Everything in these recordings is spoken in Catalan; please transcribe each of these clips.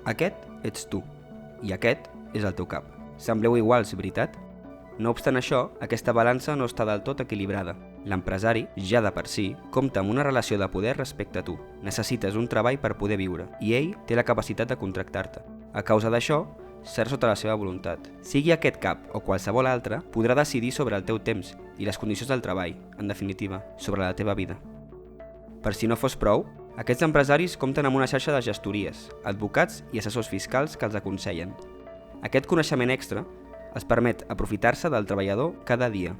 Aquest ets tu, i aquest és el teu cap. Sembleu iguals, veritat? No obstant això, aquesta balança no està del tot equilibrada. L'empresari, ja de per si, compta amb una relació de poder respecte a tu. Necessites un treball per poder viure, i ell té la capacitat de contractar-te. A causa d'això, ser sota la seva voluntat. Sigui aquest cap o qualsevol altre, podrà decidir sobre el teu temps i les condicions del treball, en definitiva, sobre la teva vida. Per si no fos prou, aquests empresaris compten amb una xarxa de gestories, advocats i assessors fiscals que els aconsellen. Aquest coneixement extra els permet aprofitar-se del treballador cada dia.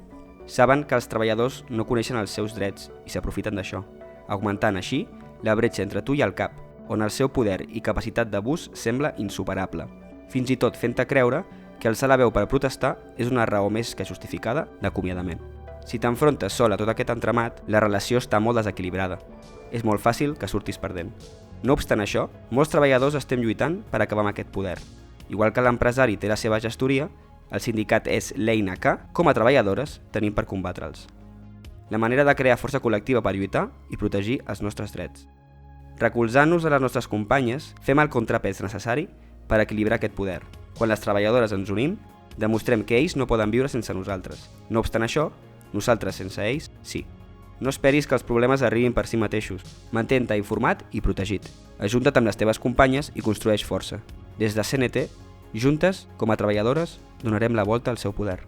Saben que els treballadors no coneixen els seus drets i s'aprofiten d'això, augmentant així la bretxa entre tu i el cap, on el seu poder i capacitat d'abús sembla insuperable, fins i tot fent-te creure que alçar la veu per protestar és una raó més que justificada d'acomiadament. Si t'enfrontes sol a tot aquest entramat, la relació està molt desequilibrada. És molt fàcil que surtis perdent. No obstant això, molts treballadors estem lluitant per acabar amb aquest poder. Igual que l'empresari té la seva gestoria, el sindicat és l'eina que, com a treballadores, tenim per combatre'ls. La manera de crear força col·lectiva per lluitar i protegir els nostres drets. Recolzant-nos a les nostres companyes, fem el contrapès necessari per equilibrar aquest poder. Quan les treballadores ens unim, demostrem que ells no poden viure sense nosaltres. No obstant això, nosaltres sense ells, sí. No esperis que els problemes arribin per si mateixos. Mantén-te informat i protegit. Ajunta't amb les teves companyes i construeix força. Des de CNT, juntes, com a treballadores, donarem la volta al seu poder.